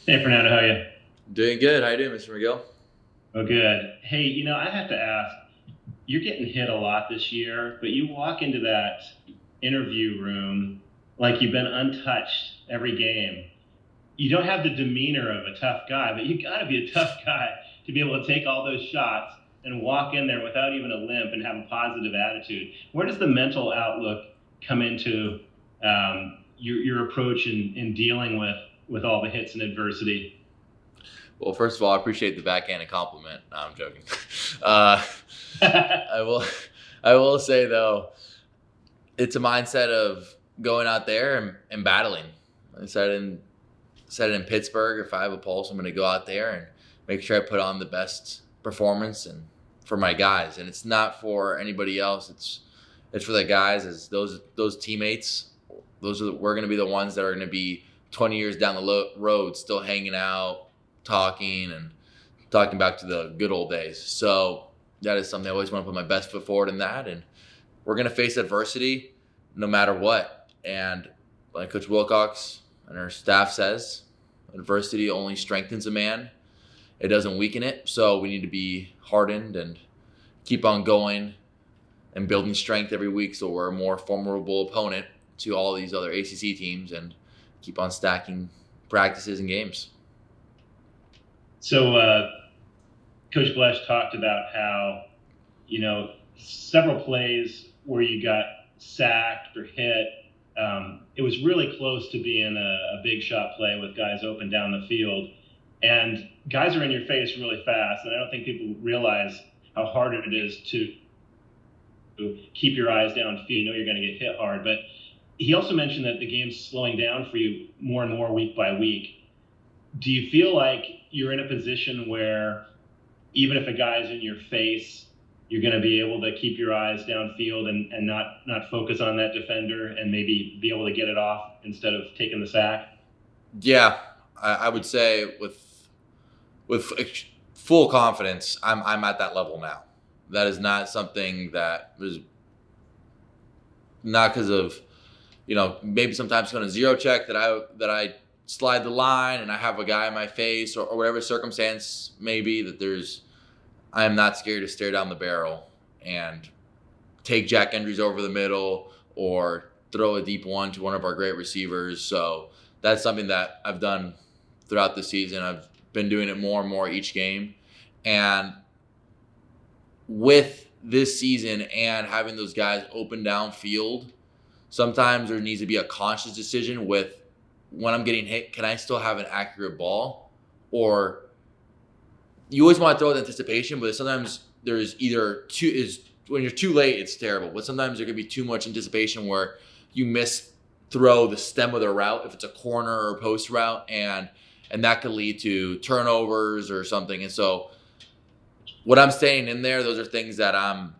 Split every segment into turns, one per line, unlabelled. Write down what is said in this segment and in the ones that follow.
Hey, Fernando, how are you?
Doing good. How you doing, Mr. McGill?
Oh, good. Hey, I have to ask, you're getting hit a lot this year, but you walk into that interview room like you've been untouched every game. You don't have the demeanor of a tough guy, but you got to be a tough guy to be able to take all those shots and walk in there without even a limp and have a positive attitude. Where does the mental outlook come into your approach in dealing with all the hits and adversity?
Well, first of all, I appreciate the backhanded compliment. No, I'm joking. Uh, I will, I will say though, it's a mindset of going out there and battling. I said it in Pittsburgh. If I have a pulse, I'm going to go out there and make sure I put on the best performance and for my guys. And it's not for anybody else. It's for the guys. As those teammates. We're going to be the ones that are going to be 20 years down the road, still hanging out, talking back to the good old days. So that is something I always want to put my best foot forward in that. And we're going to face adversity no matter what. And like Coach Wilcox and our staff says, adversity only strengthens a man. It doesn't weaken it. So we need to be hardened and keep on going and building strength every week so we're a more formidable opponent to all these other ACC teams and keep on stacking practices and games.
So, Coach Blesh talked about how, several plays where you got sacked or hit, it was really close to being a big shot play with guys open down the field. And guys are in your face really fast. And I don't think people realize how hard it is to keep your eyes downfield. You know you're going to get hit hard. But he also mentioned that the game's slowing down for you more and more week by week. Do you feel like you're in a position where even if a guy's in your face, you're going to be able to keep your eyes downfield and not focus on that defender and maybe be able to get it off instead of taking the sack?
Yeah, I would say with full confidence, I'm at that level now. That is not something that was not because of maybe sometimes going to zero check that I slide the line and I have a guy in my face or whatever circumstance may be that I am not scared to stare down the barrel and take Jack Endries over the middle or throw a deep one to one of our great receivers. So that's something that I've done throughout the season. I've been doing it more and more each game. And with this season and having those guys open downfield, sometimes there needs to be a conscious decision with when I'm getting hit, can I still have an accurate ball? Or you always want to throw with anticipation, but sometimes there's either when you're too late, it's terrible. But sometimes there could be too much anticipation where you miss throw the stem of the route if it's a corner or post route, and that could lead to turnovers or something. And so what I'm staying in there, those are things that I'm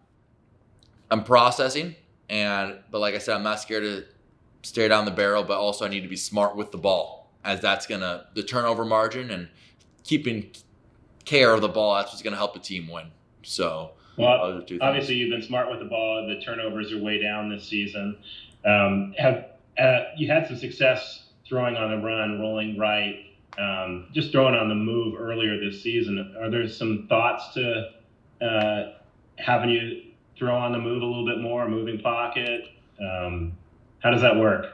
processing. But like I said, I'm not scared to stare down the barrel, but also I need to be smart with the ball, as that's gonna the turnover margin and keeping care of the ball. That's what's gonna help the team win. So
Well,
those are two things.
obviously you've been smart with the ball. The turnovers are way down this season. Have you had some success throwing on the run, rolling right, just throwing on the move earlier this season? Are there some thoughts to having you throw on the move a little bit more, moving pocket? How does that work?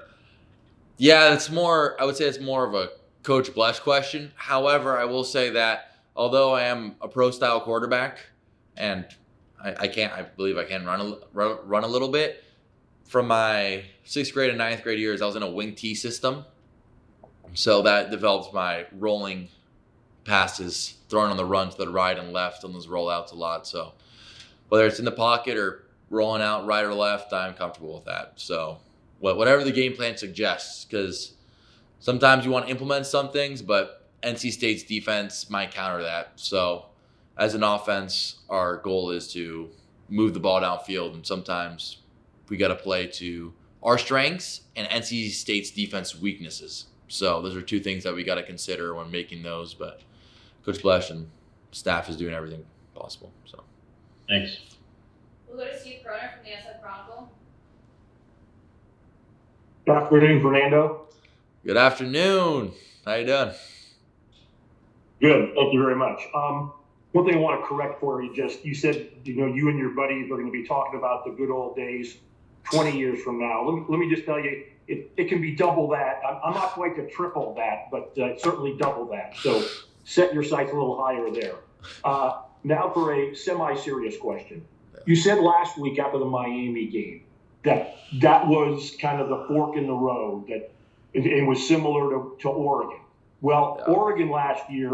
Yeah, it's more. I would say it's more of a Coach Bless question. However, I will say that although I am a pro style quarterback, and I believe I can run a little bit. From my sixth grade and ninth grade years, I was in a wing T system, so that developed my rolling passes, throwing on the run to the right and left on those rollouts a lot. So whether it's in the pocket or rolling out right or left, I'm comfortable with that. So whatever the game plan suggests, because sometimes you want to implement some things, but NC State's defense might counter that. So as an offense, our goal is to move the ball downfield, and sometimes we got to play to our strengths and NC State's defense weaknesses. So those are two things that we got to consider when making those. But Coach Blesh and staff is doing everything possible. So
Thanks.
We'll go to Steve Croner from the SF Chronicle.
Good afternoon, Fernando.
good afternoon. How you doing?
Good. Thank you very much. One thing I want to correct for you, you said, you and your buddies are going to be talking about the good old days 20 years from now. Let me just tell you, it can be double that. I'm not quite to triple that, but certainly double that. So set your sights a little higher there. Now for a semi-serious question. You said last week after the Miami game that was kind of the fork in the road, that it was similar to Oregon. Well, yeah. Oregon last year,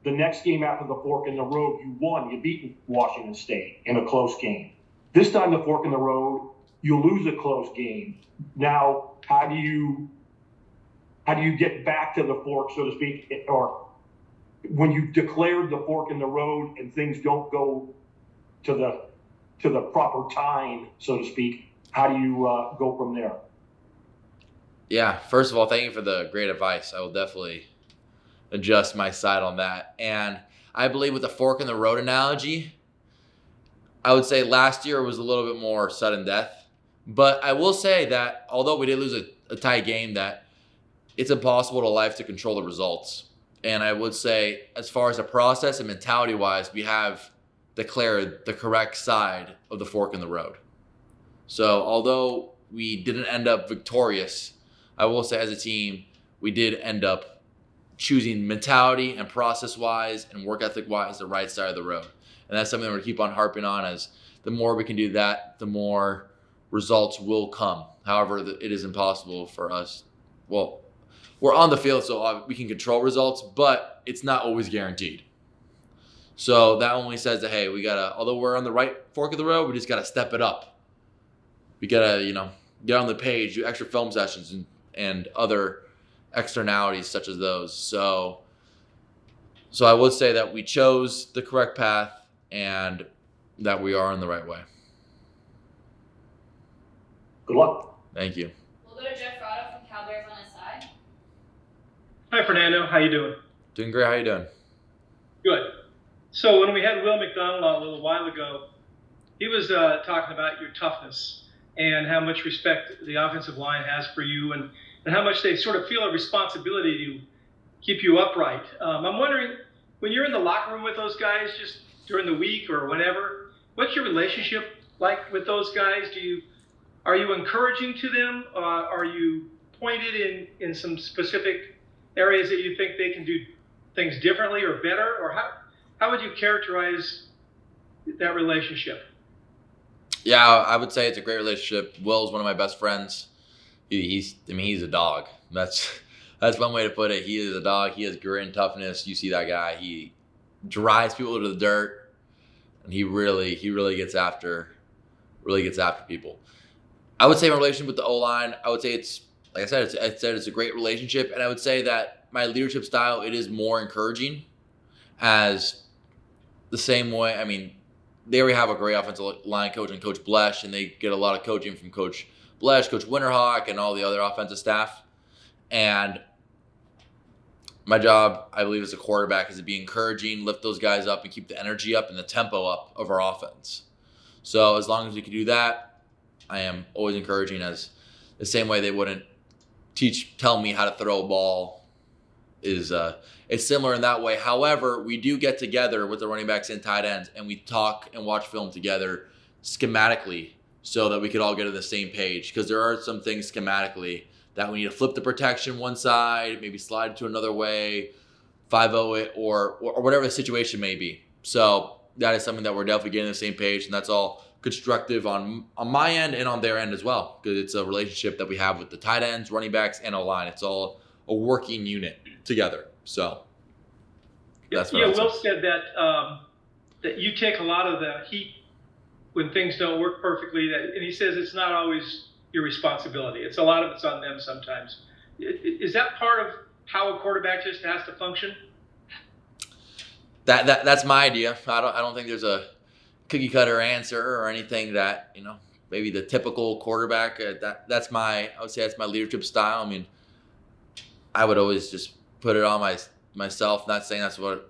the next game after the fork in the road, you won. You beat Washington State in a close game. This time the fork in the road, you lose a close game. Now, how do you get back to the fork, so to speak, or when you've declared the fork in the road and things don't go to the proper time, so to speak, how do you go from there?
Yeah, first of all, thank you for the great advice. I will definitely adjust my side on that. And I believe with the fork in the road analogy, I would say last year was a little bit more sudden death. But I will say that although we did lose a tie game, that it's impossible to life to control the results. And I would say as far as the process and mentality-wise, we have declared the correct side of the fork in the road. So although we didn't end up victorious, I will say as a team, we did end up choosing mentality and process-wise and work ethic-wise the right side of the road. And that's something that we're going to keep on harping on, as the more we can do that, the more results will come. However, it is impossible for us. Well, we're on the field, so we can control results, but it's not always guaranteed. So that only says that, hey, although we're on the right fork of the road, we just got to step it up. We got to, get on the page, do extra film sessions and other externalities such as those. So I would say that we chose the correct path and that we are in the right way.
Good luck.
Thank you. We'll go to Jeff Rado from Cowbears on his side.
Hi, Fernando. How you doing?
Doing great. How you doing?
Good. So when we had Will McDonald on a little while ago, he was talking about your toughness and how much respect the offensive line has for you, and how much they sort of feel a responsibility to keep you upright. I'm wondering, when you're in the locker room with those guys, just during the week or whenever, what's your relationship like with those guys? Are you encouraging to them? Are you pointed in some specific areas that you think they can do things differently or better? Or how would you characterize that relationship?
Yeah, I would say it's a great relationship. Will's one of my best friends. He's a dog. That's one way to put it. He is a dog. He has grit and toughness. You see that guy. He drives people to the dirt, and he really gets after people. I would say my relationship with the O-line, I would say it's, like I said, it's a great relationship, and I would say that my leadership style, it is more encouraging, as the same way. I mean, they already have a great offensive line coach and Coach Blesh, and they get a lot of coaching from Coach Blesh, Coach Winterhawk, and all the other offensive staff. And my job, I believe, as a quarterback is to be encouraging, lift those guys up, and keep the energy up and the tempo up of our offense. So as long as we can do that, I am always encouraging, as the same way they wouldn't tell me how to throw a ball it's similar in that way. However, we do get together with the running backs and tight ends, and we talk and watch film together schematically so that we could all get on the same page, because there are some things schematically that we need to flip the protection one side, maybe slide it to another way, 5-0 it, or whatever the situation may be. So that is something that we're definitely getting on the same page, and that's all constructive on my end and on their end as well, because it's a relationship that we have with the tight ends, running backs, and O-line. It's all a working unit together. So that's what
Will said that you take a lot of the heat when things don't work perfectly, and he says it's not always your responsibility. It's a lot of it's on them sometimes. Is that part of how a quarterback just has to function?
That's my idea. I don't think there's a cookie cutter answer or anything that, maybe the typical quarterback. I would say that's my leadership style. I mean, I would always just put it on myself. Not saying that's what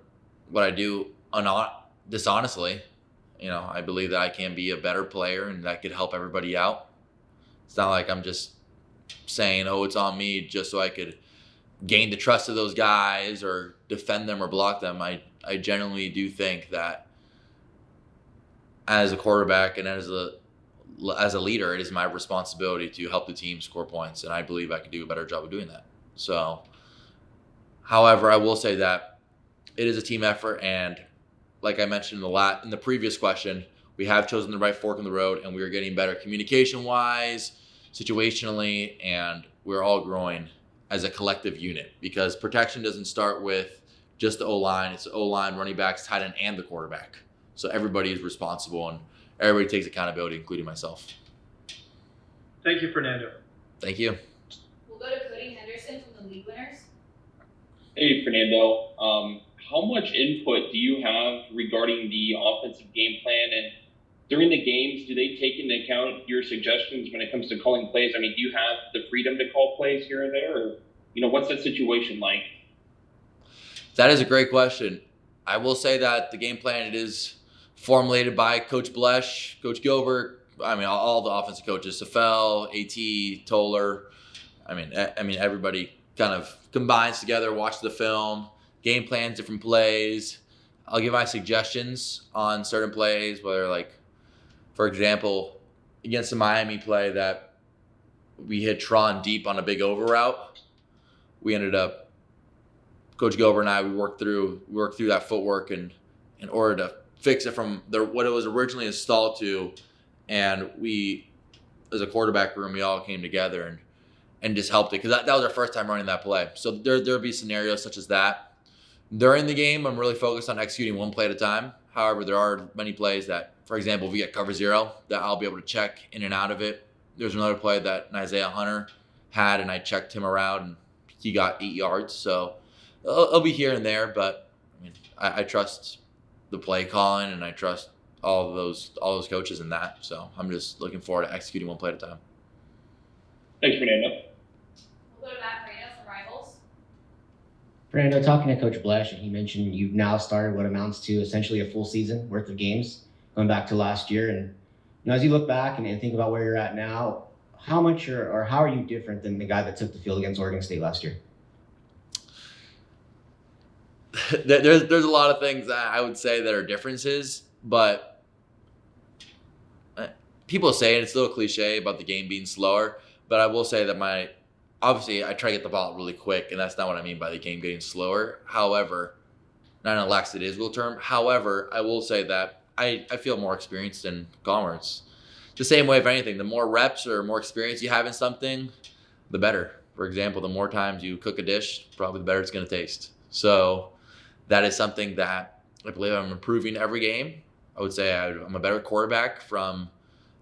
I do dishonestly. I believe that I can be a better player and that could help everybody out. It's not like I'm just saying, oh, it's on me just so I could gain the trust of those guys or defend them or block them. I genuinely do think that as a quarterback and as a leader, it is my responsibility to help the team score points, and I believe I can do a better job of doing that. So, however, I will say that it is a team effort, and like I mentioned in the previous question, we have chosen the right fork in the road, and we are getting better communication-wise, situationally, and we're all growing as a collective unit, because protection doesn't start with just the O-line. It's the O-line, running backs, tight end, and the quarterback. So everybody is responsible, and everybody takes accountability, including myself.
Thank you, Fernando.
Thank you.
We'll go to Cody Henderson from the league winners.
Hey, Fernando. How much input do you have regarding the offensive game plan? And during the games, do they take into account your suggestions when it comes to calling plays? I mean, do you have the freedom to call plays here and there? Or, what's that situation like?
That is a great question. I will say that the game plan, it is formulated by Coach Blesh, Coach Gilbert. I mean, all the offensive coaches, Safel, AT, Toller. I mean, everybody kind of combines together, watch the film, game plans, different plays. I'll give my suggestions on certain plays, whether for example, against the Miami play that we hit Tron deep on a big over route. We ended up, Coach Gilbert and I, we worked through that footwork in order to fix it from what it was originally installed to, and we, as a quarterback room, we all came together and just helped it, because that was our first time running that play. So there'll be scenarios such as that. During the game, I'm really focused on executing one play at a time. However, there are many plays that, for example, if we get cover zero, that I'll be able to check in and out of it. There's another play that Isaiah Hunter had, and I checked him around, and he got 8 yards. So it'll be here and there, but I trust the play calling, and I trust all those coaches in that. So I'm just looking forward to executing one play at a time.
Thanks, Fernando.
We'll go to Matt Moreno from Rivals.
Fernando, talking to Coach Blesh, and he mentioned you've now started what amounts to essentially a full season worth of games, going back to last year. And as you look back and think about where you're at now, how much or how are you different than the guy that took the field against Oregon State last year?
There's a lot of things that I would say that are differences, but people say, and it's a little cliche about the game being slower, but I will say that obviously I try to get the ball really quick, and that's not what I mean by the game getting slower. However, not in a lackadaisical term. However, I will say that I feel more experienced in Gomer. It's the same way, if anything, the more reps or more experience you have in something, the better. For example, the more times you cook a dish, probably the better it's going to taste. So that is something that I believe I'm improving every game. I would say I'm a better quarterback from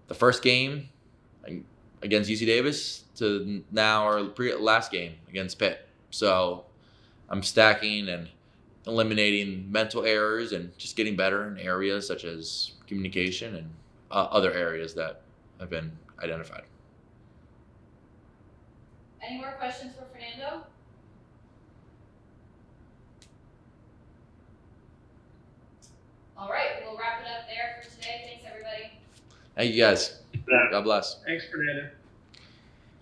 the first game against UC Davis to now our last game against Pitt. So I'm stacking and eliminating mental errors and just getting better in areas such as communication and other areas that have been identified.
Any more questions for Fernando? All right, we'll wrap it up there for today. Thanks, everybody.
Thank you guys. God bless.
Thanks, Fernando.